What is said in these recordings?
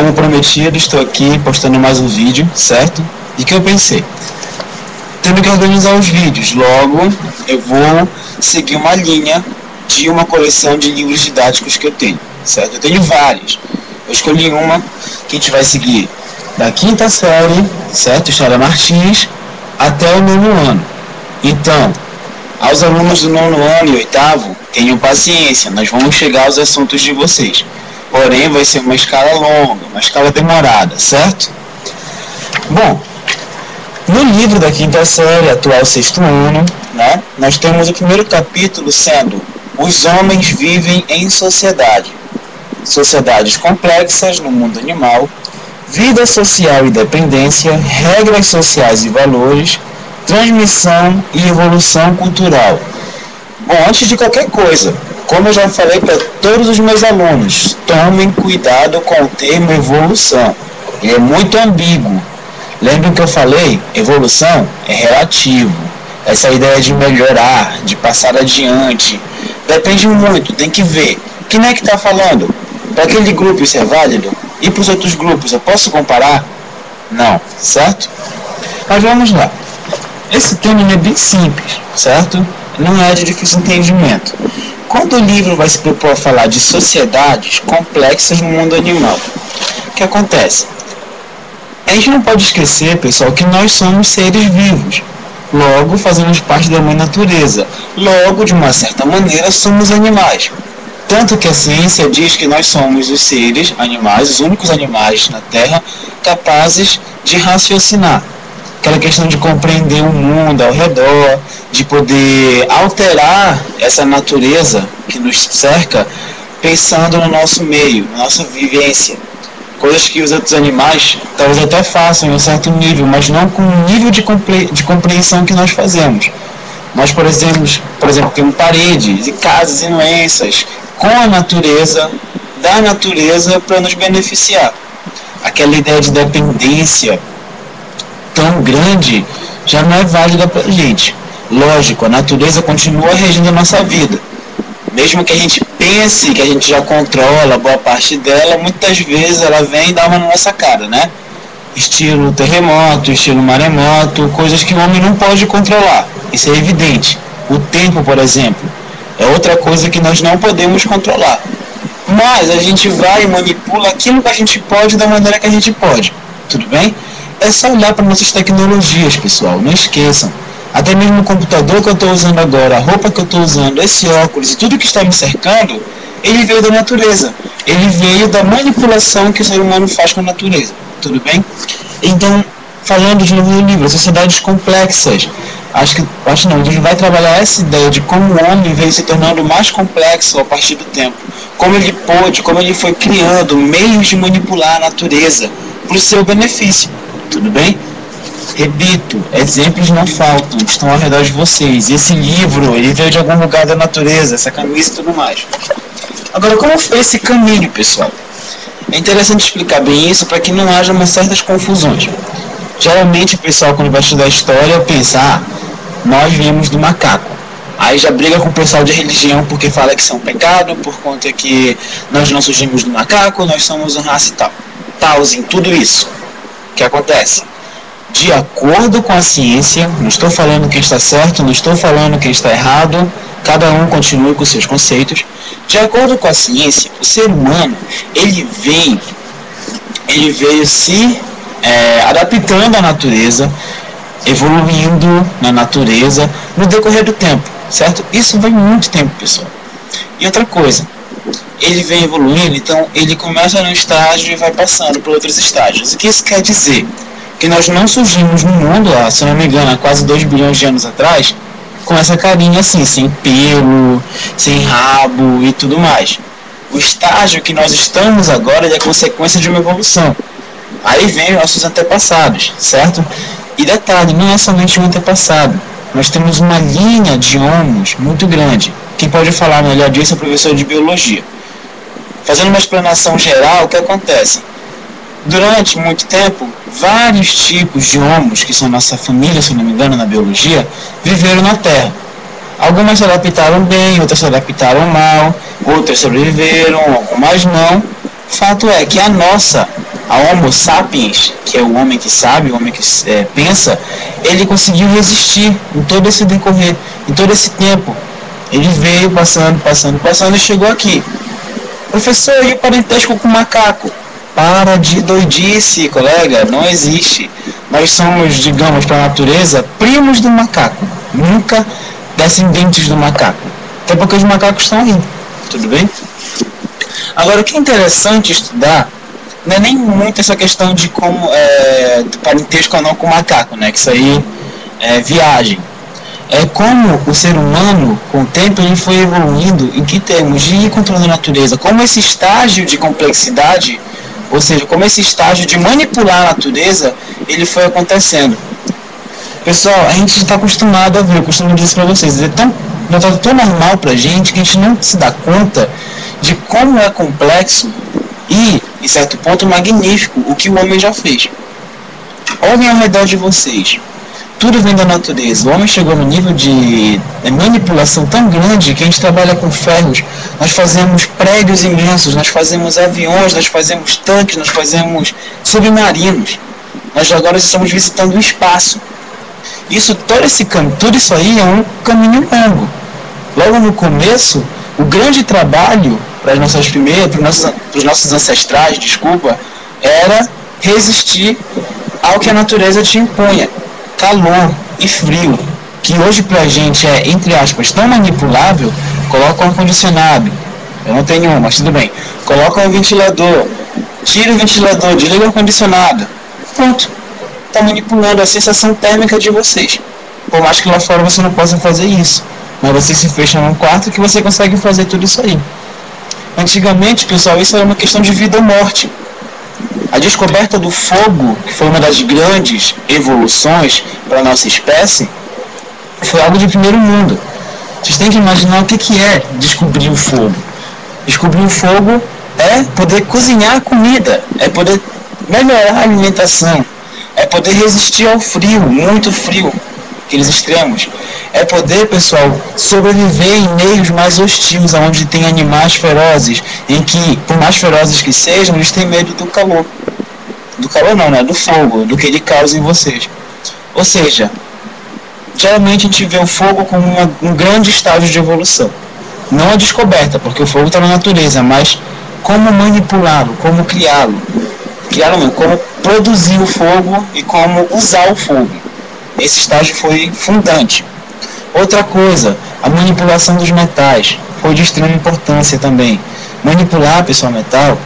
como prometido, estou aqui postando mais um vídeo, certo? E que eu pensei, tendo que organizar os vídeos, logo eu vou seguir uma linha de uma coleção de livros didáticos que eu tenho, certo? Eu tenho vários. Eu escolhi uma que a gente vai seguir da quinta série, certo? História Martins, até o nono ano. Então, aos alunos do nono ano e oitavo, tenham paciência, nós vamos chegar aos assuntos de vocês. Porém, vai ser uma escala longa, uma escala demorada, certo? Bom, no livro da quinta série, atual sexto ano, né, nós temos o primeiro capítulo sendo Os homens vivem em sociedade. Sociedades complexas no mundo animal, vida social e dependência, regras sociais e valores, transmissão e evolução cultural. Bom, antes de qualquer coisa, como eu já falei para todos os meus alunos, tomem cuidado com o termo evolução. Ele é muito ambíguo. Lembra que eu falei? Evolução é relativo. Essa ideia de melhorar, de passar adiante, depende muito, tem que ver. Quem é que está falando? Para aquele grupo isso é válido? E para os outros grupos, eu posso comparar? Não, certo? Mas vamos lá. Esse tema é bem simples, certo? Não é de difícil entendimento. Quando o livro vai se propor a falar de sociedades complexas no mundo animal, o que acontece? A gente não pode esquecer, pessoal, que nós somos seres vivos. Logo, fazemos parte da mãe natureza. Logo, de uma certa maneira, somos animais. Tanto que a ciência diz que nós somos os seres, animais, os únicos animais na Terra capazes de raciocinar. Aquela questão de compreender o mundo ao redor, de poder alterar essa natureza que nos cerca, pensando no nosso meio, na nossa vivência. Coisas que os outros animais talvez até façam em um certo nível, mas não com o nível de compreensão que nós fazemos. Nós, por exemplo, temos paredes e casas e doenças com a natureza, da natureza para nos beneficiar. Aquela ideia de dependência tão grande já não é válida para a gente. Lógico, a natureza continua regindo a nossa vida. Mesmo que a gente pense que a gente já controla boa parte dela, muitas vezes ela vem e dá uma na nossa cara, né? Estilo terremoto, estilo maremoto, coisas que o homem não pode controlar. Isso é evidente. O tempo, por exemplo, é outra coisa que nós não podemos controlar. Mas a gente vai e manipula aquilo que a gente pode da maneira que a gente pode. Tudo bem? É só olhar para nossas tecnologias, pessoal. Não esqueçam. Até mesmo o computador que eu estou usando agora, a roupa que eu estou usando, esse óculos e tudo que está me cercando, ele veio da natureza. Ele veio da manipulação que o ser humano faz com a natureza. Tudo bem? Então, falando de novo no livro, sociedades complexas. Acho não, a gente vai trabalhar essa ideia de como o homem veio se tornando mais complexo a partir do tempo. Como ele pôde, como ele foi criando meios de manipular a natureza para o seu benefício. Tudo bem? Repito, exemplos não faltam, estão ao redor de vocês. E esse livro, ele veio de algum lugar da natureza, essa camisa e tudo mais. Agora, como foi esse caminho, pessoal? É interessante explicar bem isso para que não haja umas certas confusões. Geralmente o pessoal, quando vai estudar história, pensa, nós viemos do macaco. Aí já briga com o pessoal de religião porque fala que isso é um pecado, por conta que nós não surgimos do macaco, nós somos uma raça e tal. Talzinho, tudo isso. O que acontece? De acordo com a ciência, não estou falando quem está certo, não estou falando quem está errado, cada um continue com seus conceitos. De acordo com a ciência, o ser humano, ele veio se adaptando à natureza, evoluindo na natureza no decorrer do tempo, certo? Isso vai muito tempo, pessoal. E outra coisa, ele vem evoluindo, então ele começa num estágio e vai passando por outros estágios. O que isso quer dizer? Que nós não surgimos no mundo, se não me engano, há quase 2 bilhões de anos atrás, com essa carinha assim, sem pelo, sem rabo e tudo mais. O estágio que nós estamos agora é a consequência de uma evolução. Aí vem os nossos antepassados, certo? E detalhe, não é somente um antepassado. Nós temos uma linha de homos muito grande. Quem pode falar melhor disso é o professor de biologia. Fazendo uma explanação geral, o que acontece? Durante muito tempo, vários tipos de homos, que são nossa família, se não me engano, na biologia, viveram na Terra. Algumas se adaptaram bem, outras se adaptaram mal, outras sobreviveram, algumas não. Fato é que a Homo sapiens, que é o homem que sabe, o homem que pensa, ele conseguiu resistir em todo esse decorrer, em todo esse tempo. Ele veio passando e chegou aqui. Professor, e o parentesco com o macaco? Para de doidice, colega, não existe. Nós somos, digamos, para a natureza, primos do macaco, nunca descendentes do macaco. Até porque os macacos estão aí, tudo bem? Agora, o que é interessante estudar não é nem muito essa questão de como do parentesco ou não com o macaco, né? Que isso aí é viagem. É como o ser humano, com o tempo, ele foi evoluindo em que termos de ir controlando a natureza, como esse estágio de complexidade, ou seja, como esse estágio de manipular a natureza, ele foi acontecendo. Pessoal, a gente está acostumado a ver, eu costumo dizer para vocês, é tão normal para a gente que a gente não se dá conta de como é complexo e, em certo ponto, magnífico o que o homem já fez. Olhem ao redor de vocês. Tudo vem da natureza. O homem chegou no nível de manipulação tão grande que a gente trabalha com ferros. Nós fazemos prédios imensos, nós fazemos aviões, nós fazemos tanques, nós fazemos submarinos. Nós agora estamos visitando o espaço. Tudo isso aí é um caminho longo. Logo no começo, o grande trabalho para os nossos ancestrais, era resistir ao que a natureza te impunha. Calor e frio, que hoje pra gente é, entre aspas, tão manipulável. Coloca um ar-condicionado, eu não tenho um, mas tudo bem. Coloca um ventilador, tira o ventilador, desliga o ar-condicionado. Pronto, está manipulando a sensação térmica de vocês. Por mais que lá fora você não possa fazer isso, mas você se fecha num quarto que você consegue fazer tudo isso aí. Antigamente, pessoal, isso era uma questão de vida ou morte. A descoberta do fogo, que foi uma das grandes evoluções para a nossa espécie, foi algo de primeiro mundo. Vocês têm que imaginar o que é descobrir o fogo. Descobrir o fogo é poder cozinhar a comida, é poder melhorar a alimentação, é poder resistir ao frio, muito frio, aqueles extremos. É poder, pessoal, sobreviver em meios mais hostis, onde tem animais ferozes, em que, por mais ferozes que sejam, eles têm medo do calor. Do calor não, né? Do fogo, do que ele causa em vocês. Ou seja, geralmente a gente vê o fogo como um grande estágio de evolução. Não a descoberta, porque o fogo está na natureza, mas como manipulá-lo, como criá-lo. Criá-lo não, como produzir o fogo e como usar o fogo. Esse estágio foi fundante. Outra coisa, a manipulação dos metais foi de extrema importância também. Manipular, pessoal, metal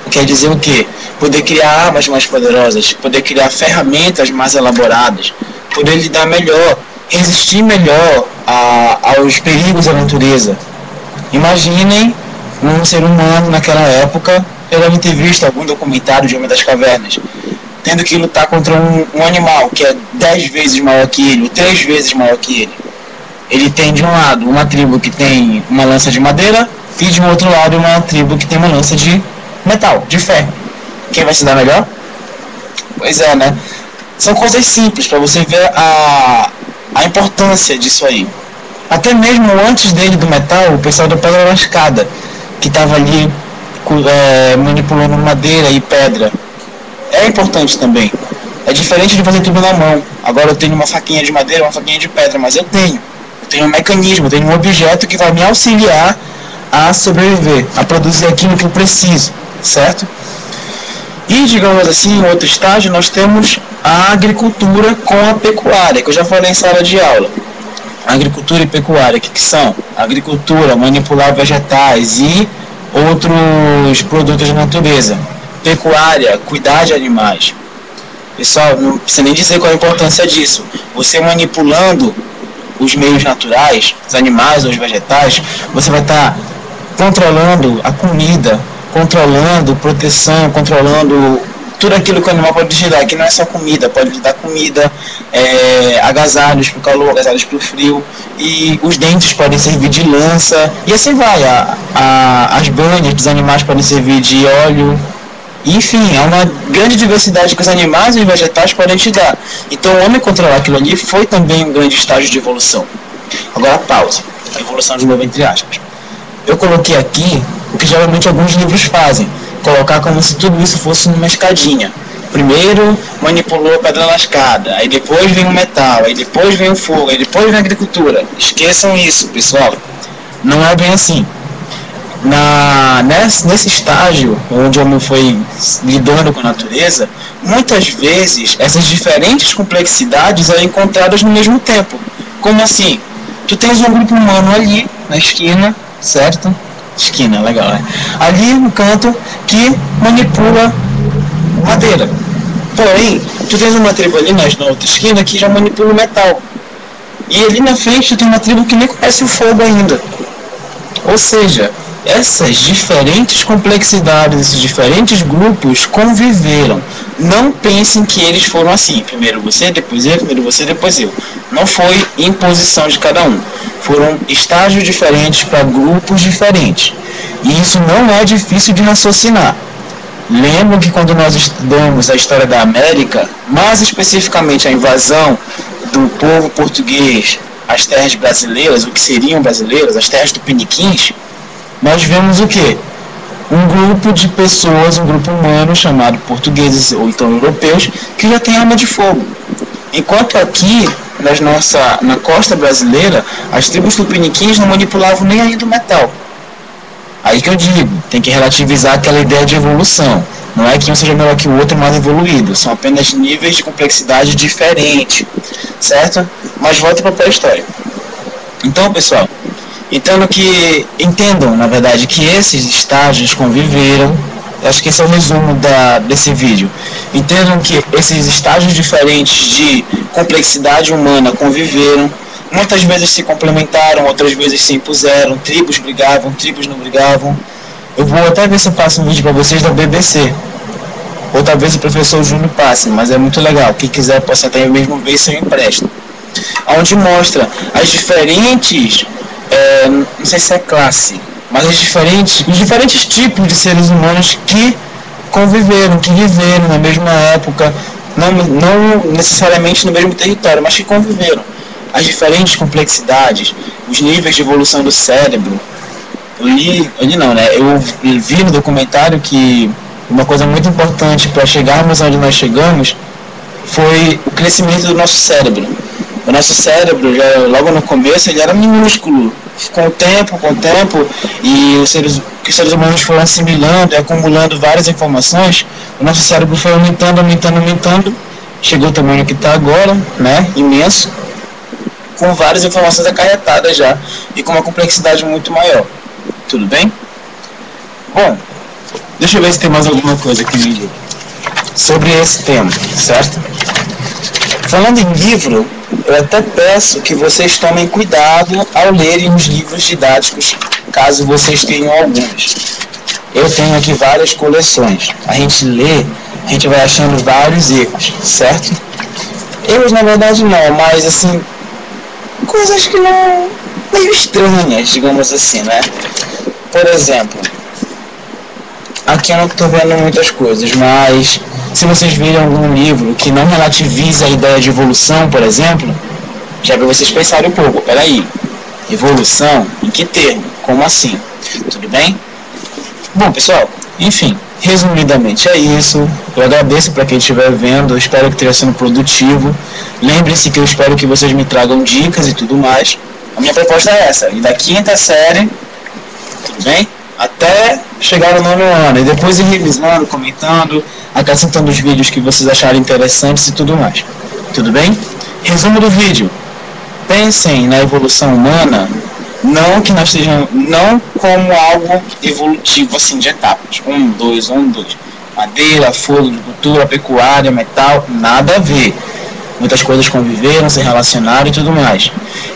quer dizer o quê? Poder criar armas mais poderosas, poder criar ferramentas mais elaboradas, poder lidar melhor, resistir melhor aos perigos da natureza. Imaginem um ser humano naquela época, eu devem ter visto algum documentário de Homem das Cavernas, tendo que lutar contra um animal que é 10 vezes maior que ele, ou 3 vezes maior que ele. Ele tem de um lado uma tribo que tem uma lança de madeira e de um outro lado uma tribo que tem uma lança de metal, de ferro. Quem vai se dar melhor? Pois é, né? São coisas simples para você ver a importância disso aí. Até mesmo antes dele do metal, o pessoal da pedra lascada, que estava ali manipulando madeira e pedra, é importante também. É diferente de fazer tudo na mão. Agora eu tenho uma faquinha de madeira, uma faquinha de pedra, mas eu tenho um mecanismo, eu tenho um objeto que vai me auxiliar a sobreviver, a produzir aquilo que eu preciso, certo? E, digamos assim, em outro estágio, nós temos a agricultura com a pecuária, que eu já falei em sala de aula. Agricultura e pecuária, o que são? Agricultura, manipular vegetais e outros produtos da natureza. Pecuária, cuidar de animais. Pessoal, não precisa nem dizer qual a importância disso. Você manipulando os meios naturais, os animais ou os vegetais, você vai estar controlando a comida, controlando proteção, controlando tudo aquilo que o animal pode te dar, que não é só comida, pode te dar comida, agasalhos para o calor, agasalhos para o frio, e os dentes podem servir de lança, e assim vai, as banhas dos animais podem servir de óleo. Enfim, é uma grande diversidade que os animais e os vegetais podem te dar. Então o homem controlar aquilo ali foi também um grande estágio de evolução. Agora pausa, a evolução de novo entre aspas. Eu coloquei aqui o que geralmente alguns livros fazem. colocar como se tudo isso fosse numa escadinha. Primeiro manipulou a pedra lascada, aí depois vem o metal, aí depois vem o fogo, aí depois vem a agricultura. Esqueçam isso, pessoal. Não é bem assim. Nesse estágio onde o homem foi lidando com a natureza, muitas vezes essas diferentes complexidades são encontradas no mesmo tempo. Como assim? Tu tens um grupo humano ali na esquina, certo? Esquina, legal, né? Ali no canto que manipula madeira. Porém, tu tens uma tribo ali na outra esquina que já manipula o metal. E ali na frente tu tem uma tribo que nem conhece o fogo ainda. Ou seja, essas diferentes complexidades, esses diferentes grupos conviveram. Não pensem que eles foram assim, primeiro você, depois eu, primeiro você, depois eu. Não foi imposição de cada um. Foram estágios diferentes para grupos diferentes. E isso não é difícil de raciocinar. Lembram que quando nós estudamos a história da América, mais especificamente a invasão do povo português às terras brasileiras, o que seriam brasileiras, as terras tupiniquins, nós vemos o quê? Um grupo de pessoas, um grupo humano chamado portugueses ou então europeus, que já tem arma de fogo. Enquanto aqui, na costa brasileira, as tribos tupiniquins não manipulavam nem ainda o metal. Aí que eu digo, tem que relativizar aquela ideia de evolução. Não é que um seja melhor que o outro, mais evoluído. São apenas níveis de complexidade diferentes, certo? Mas volta para a pré-história. Então, pessoal, entendam, na verdade, que esses estágios conviveram. Acho que esse é o resumo desse vídeo. Entendam que esses estágios diferentes de complexidade humana conviveram. Muitas vezes se complementaram, outras vezes se impuseram, tribos brigavam, tribos não brigavam. Eu vou até ver se eu passo um vídeo para vocês da BBC. Ou talvez o professor Júnior passe, mas é muito legal. Quem quiser possa até mesmo ver se eu empresto. Onde mostra as diferentes, não sei se é classe, mas os diferentes tipos de seres humanos que conviveram, que viveram na mesma época, não necessariamente no mesmo território, mas que conviveram. As diferentes complexidades, os níveis de evolução do cérebro. Eu vi no documentário que uma coisa muito importante para chegarmos onde nós chegamos foi o crescimento do nosso cérebro. O nosso cérebro, logo no começo, ele era minúsculo. Com o tempo, e os seres humanos foram assimilando e acumulando várias informações, o nosso cérebro foi aumentando, chegou ao tamanho que está agora, né, imenso, com várias informações acarretadas já, e com uma complexidade muito maior. Tudo bem? Bom, deixa eu ver se tem mais alguma coisa aqui no livro sobre esse tema, certo? Falando em livro, eu até peço que vocês tomem cuidado ao lerem os livros didáticos, caso vocês tenham alguns. Eu tenho aqui várias coleções. A gente lê, a gente vai achando vários erros, certo? Erros na verdade não, mas assim, coisas que não... meio estranhas, digamos assim, né? Por exemplo, aqui eu não estou vendo muitas coisas, mas se vocês virem algum livro que não relativiza a ideia de evolução, por exemplo, já para vocês pensarem um pouco, peraí, evolução? Em que termo? Como assim? Tudo bem? Bom, pessoal, enfim, resumidamente é isso. Eu agradeço para quem estiver vendo, eu espero que esteja sendo produtivo. Lembrem-se que eu espero que vocês me tragam dicas e tudo mais. A minha proposta é essa, e da 5ª série, tudo bem? Até chegar no 9º ano, e depois ir revisando, comentando, acrescentando os vídeos que vocês acharem interessantes e tudo mais. Tudo bem? Resumo do vídeo. Pensem na evolução humana, não como algo evolutivo assim de etapas. 1, 2, 1, 2. Madeira, fogo, agricultura, pecuária, metal, nada a ver. Muitas coisas conviveram, se relacionaram e tudo mais.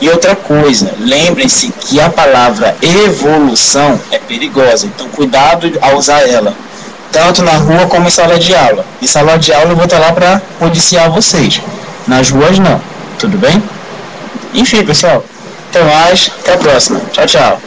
E outra coisa, lembrem-se que a palavra evolução é perigosa, então cuidado ao usar ela, tanto na rua como em sala de aula. Em sala de aula eu vou estar lá para policiar vocês, nas ruas não, tudo bem? Enfim, pessoal, até mais, até a próxima, tchau, tchau.